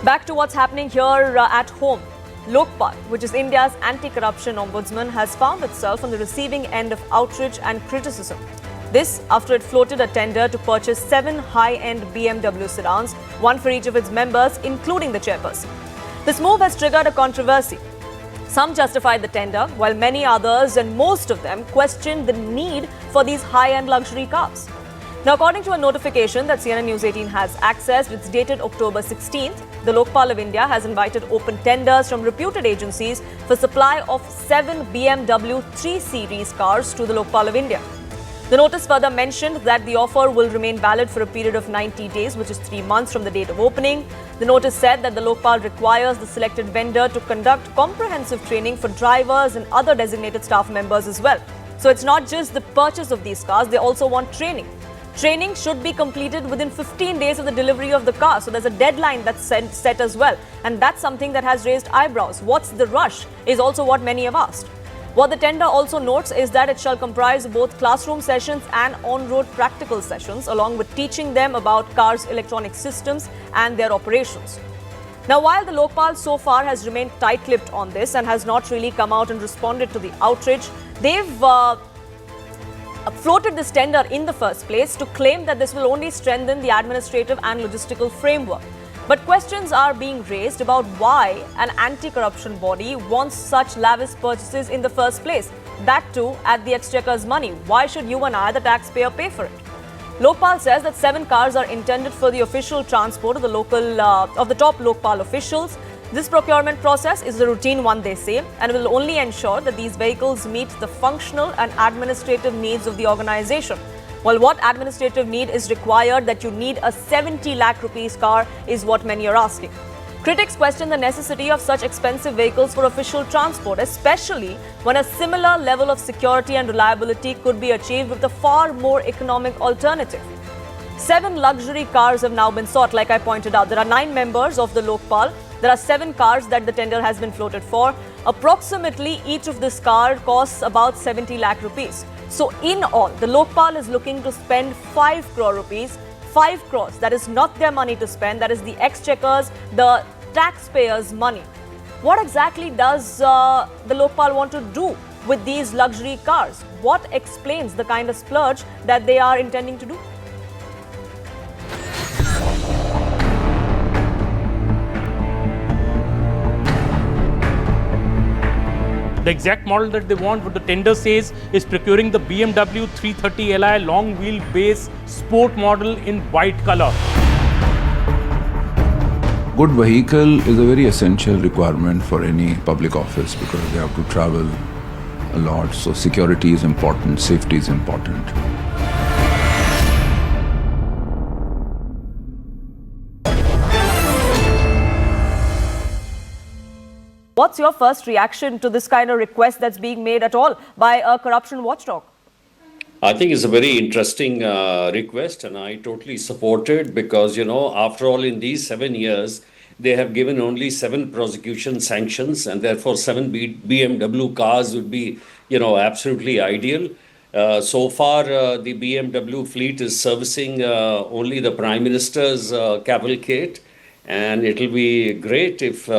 Back to what's happening here at home. Lokpal, which is India's anti-corruption ombudsman, has found itself on the receiving end of outrage and criticism. This after it floated a tender to purchase 7 high-end BMW sedans, one for each of its members, including the chairperson. This move has triggered a controversy. Some justified the tender, while many others, and most of them, questioned the need for these high-end luxury cars. Now, according to a notification that CNN News 18 has accessed, it's dated October 16th, the Lokpal of India has invited open tenders from reputed agencies for supply of 7 BMW 3 Series cars to the Lokpal of India. The notice further mentioned that the offer will remain valid for a period of 90 days, which is 3 months from the date of opening. The notice said that the Lokpal requires the selected vendor to conduct comprehensive training for drivers and other designated staff members as well. So it's not just the purchase of these cars, they also want training. Training should be completed within 15 days of the delivery of the car. So there's a deadline that's set as well. And that's something that has raised eyebrows. What's the rush is also what many have asked. What the tender also notes is that it shall comprise both classroom sessions and on-road practical sessions, along with teaching them about cars' electronic systems and their operations. Now, while the Lokpal so far has remained tight-lipped on this and has not really come out and responded to the outrage, they've floated this tender in the first place to claim that this will only strengthen the administrative and logistical framework. But questions are being raised about why an anti-corruption body wants such lavish purchases in the first place. That too at the exchequer's money. Why should you and I, the taxpayer, pay for it? Lokpal says that 7 cars are intended for the official transport of the top Lokpal officials. This procurement process is a routine one, they say, and will only ensure that these vehicles meet the functional and administrative needs of the organization. While what administrative need is required, that you need a 70 lakh rupees car is what many are asking. Critics question the necessity of such expensive vehicles for official transport, especially when a similar level of security and reliability could be achieved with a far more economic alternative. 7 luxury cars have now been sought, like I pointed out. There are 9 members of the Lokpal. There are 7 cars that the tender has been floated for. Approximately each of this car costs about 70 lakh rupees. So in all, the Lokpal is looking to spend 5 crore rupees. 5 crores, that is not their money to spend, that is the exchequers, the taxpayers' money. What exactly does the Lokpal want to do with these luxury cars? What explains the kind of splurge that they are intending to do? The exact model that they want, what the tender says, is procuring the BMW 330 Li long wheelbase sport model in white color. Good vehicle is a very essential requirement for any public office because they have to travel a lot. So security is important, safety is important. What's your first reaction to this kind of request that's being made at all by a corruption watchdog? I think it's a very interesting request, and I totally support it because, after all, in these 7 years, they have given only 7 prosecution sanctions, and therefore 7 BMW cars would be, absolutely ideal. So far, the BMW fleet is servicing only the Prime Minister's cavalcade, and it'll be great if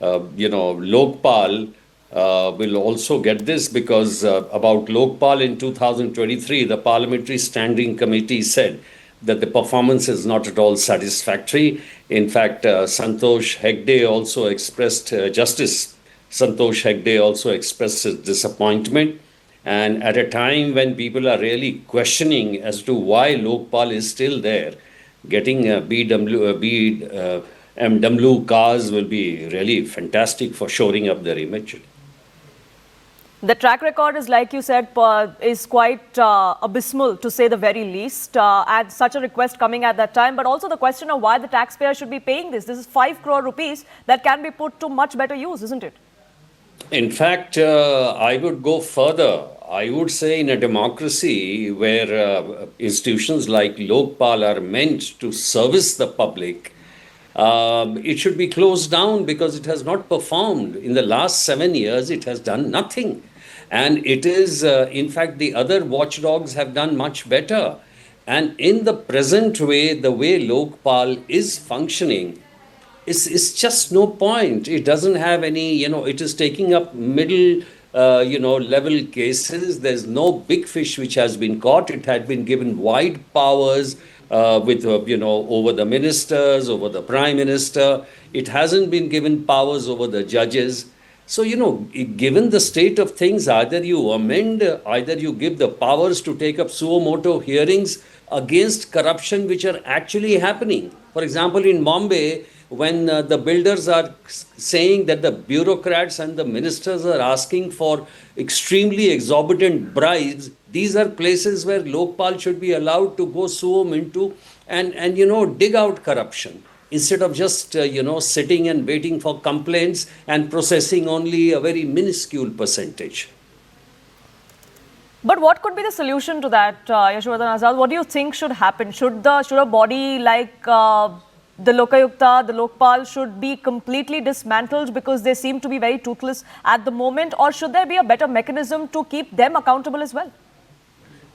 Lokpal will also get this because about Lokpal in 2023, the Parliamentary Standing Committee said that the performance is not at all satisfactory. In fact, Justice Santosh Hegde also expressed his disappointment. And at a time when people are really questioning as to why Lokpal is still there, getting BMW cars will be really fantastic for shoring up their image. The track record is, like you said, is quite abysmal, to say the very least, and such a request coming at that time. But also the question of why the taxpayer should be paying this. This is 5 crore rupees that can be put to much better use, isn't it? In fact, I would go further. I would say in a democracy where institutions like Lokpal are meant to service the public, it should be closed down because it has not performed. In the last 7 years, it has done nothing. And it is, in fact, the other watchdogs have done much better. And in the present way, the way Lokpal is functioning, it's just no point. It doesn't have any, it is taking up middle, level cases. There's no big fish which has been caught. It had been given wide powers over the ministers, over the prime minister. It hasn't been given powers over the judges. So, given the state of things, either you amend, either you give the powers to take up suo moto hearings against corruption which are actually happening. For example, in Bombay, when the builders are saying that the bureaucrats and the ministers are asking for extremely exorbitant bribes, these are places where Lokpal should be allowed to go zoom into and dig out corruption instead of just sitting and waiting for complaints and processing only a very minuscule percentage. But what could be the solution to that, Yashwardhan Azad? What do you think should happen? Should a body like the Lokayukta, the Lokpal, should be completely dismantled because they seem to be very toothless at the moment, or should there be a better mechanism to keep them accountable as well?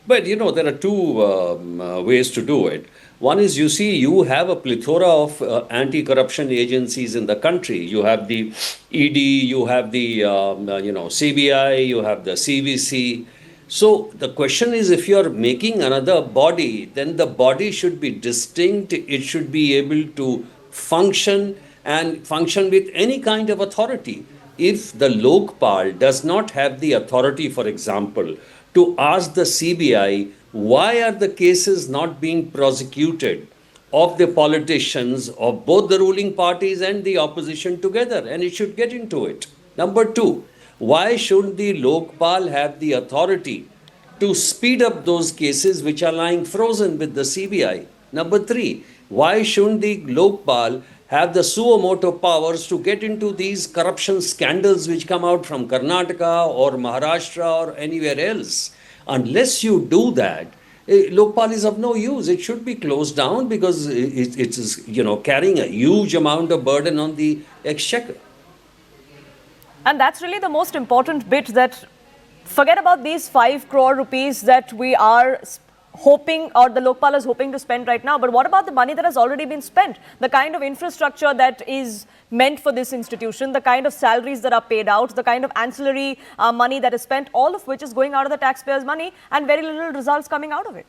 But there are two ways to do it. One is, you have a plethora of anti-corruption agencies in the country. You have the ED, you have the CBI, you have the CVC. So the question is, if you are making another body, then the body should be distinct. It should be able to function and function with any kind of authority. If the Lokpal does not have the authority, for example, to ask the CBI, why are the cases not being prosecuted of the politicians of both the ruling parties and the opposition together? And it should get into it. Number two, why should the Lokpal have the authority to speed up those cases which are lying frozen with the CBI? Number three, why shouldn't the Lokpal have the suo moto powers to get into these corruption scandals which come out from Karnataka or Maharashtra or anywhere else? Unless you do that, Lokpal is of no use. It should be closed down because it is carrying a huge amount of burden on the exchequer. And that's really the most important bit, that forget about these 5 crore rupees that we are hoping, or the Lokpal is hoping to spend right now. But what about the money that has already been spent? The kind of infrastructure that is meant for this institution, the kind of salaries that are paid out, the kind of ancillary money that is spent, all of which is going out of the taxpayers' money and very little results coming out of it.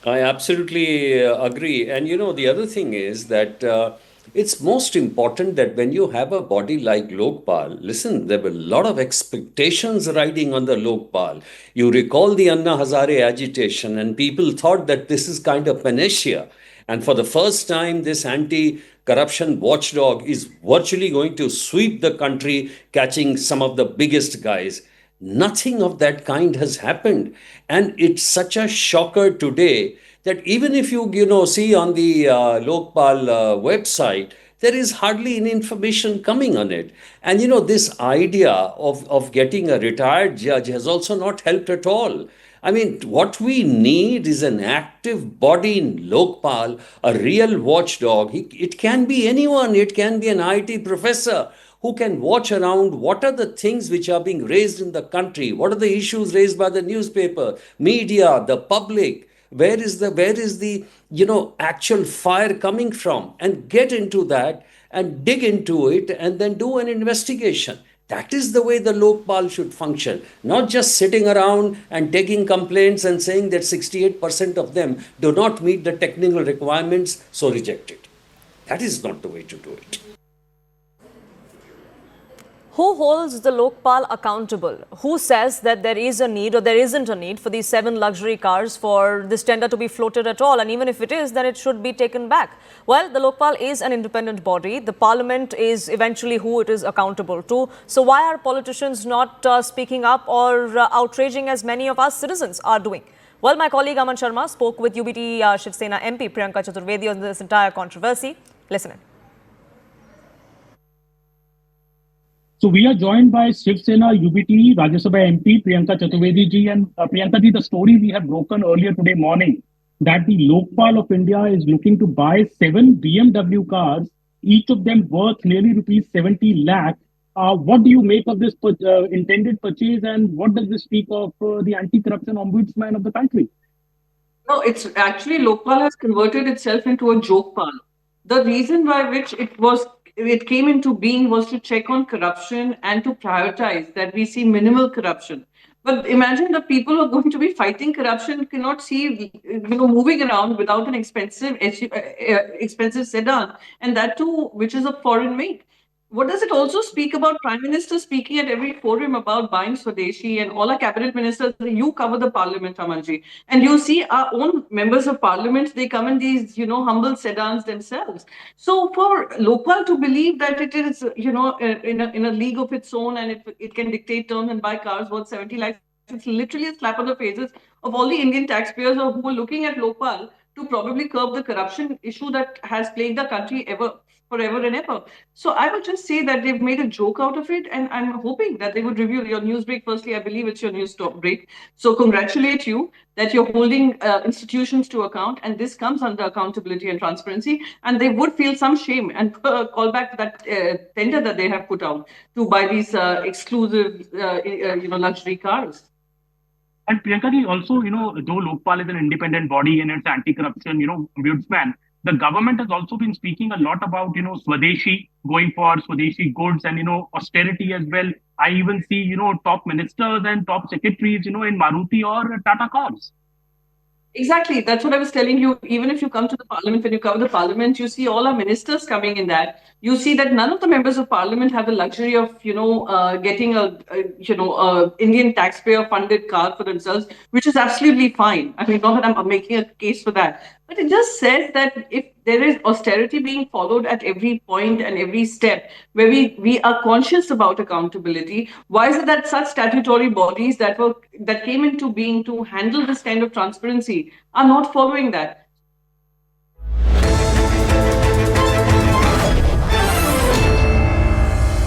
I absolutely agree. And the other thing is that it's most important that when you have a body like Lokpal, listen, there were a lot of expectations riding on the Lokpal. You recall the Anna Hazare agitation, and people thought that this is kind of panacea. And for the first time, this anti-corruption watchdog is virtually going to sweep the country, catching some of the biggest guys. Nothing of that kind has happened. And it's such a shocker today that even if you see on the Lokpal website, there is hardly any information coming on it. And this idea of getting a retired judge has also not helped at all. I mean, what we need is an active body in Lokpal, a real watchdog. It can be anyone. It can be an IT professor who can watch around what are the things which are being raised in the country, what are the issues raised by the newspaper, media, the public. Where is the actual fire coming from, and get into that and dig into it and then do an investigation. That is the way the Lokpal should function, not just sitting around and taking complaints and saying that 68% of them do not meet the technical requirements, so reject it. That is not the way to do it. Who holds the Lokpal accountable? Who says that there is a need or there isn't a need for these 7 luxury cars for this tender to be floated at all? And even if it is, then it should be taken back. Well, the Lokpal is an independent body. The parliament is eventually who it is accountable to. So why are politicians not speaking up or outraging as many of us citizens are doing? Well, my colleague Aman Sharma spoke with UBT Shiv Sena MP Priyanka Chaturvedi on this entire controversy. Listen in. So we are joined by Shiv Sena UBT Rajya Sabha MP Priyanka Chaturvedi ji, and Priyanka ji, the story we have broken earlier today morning that the Lokpal of India is looking to buy 7 BMW cars, each of them worth nearly rupees 70 lakh. What do you make of this intended purchase, and what does this speak of the anti-corruption ombudsman of the country? No, it's actually Lokpal has converted itself into a joke parlor. The reason by which it was it came into being was to check on corruption and to prioritize that we see minimal corruption. But imagine the people who are going to be fighting corruption cannot see, moving around without an expensive sedan, and that too, which is a foreign make. What does it also speak about? Prime Minister speaking at every forum about buying Swadeshi, and all our cabinet ministers. You cover the parliament, Amanji, and you see our own members of parliament. They come in these, humble sedans themselves. So for Lokpal to believe that it is, in a league of its own, and it can dictate terms and buy cars worth 70 lakhs, it's literally a slap on the faces of all the Indian taxpayers who are looking at Lokpal to probably curb the corruption issue that has plagued the country forever and ever. So I would just say that they've made a joke out of it, and I'm hoping that they would review your news break. Firstly, I believe it's your news break. So congratulate you that you're holding institutions to account, and this comes under accountability and transparency, and they would feel some shame and call back that tender that they have put out to buy these exclusive, luxury cars. And Priyanka ji, also, though Lokpal is an independent body and it's anti-corruption, ombudsman, the government has also been speaking a lot about, Swadeshi, going for Swadeshi goods and, austerity as well. I even see, top ministers and top secretaries, in Maruti or Tata Cars. Exactly. That's what I was telling you. Even if you come to the parliament, when you cover the parliament, you see all our ministers coming in that. You see that none of the members of parliament have the luxury of, getting a Indian taxpayer funded car for themselves, which is absolutely fine. I mean, not that I'm making a case for that, but it just says that if there is austerity being followed at every point and every step, where we are conscious about accountability, why is it that such statutory bodies that came into being to handle this kind of transparency are not following that?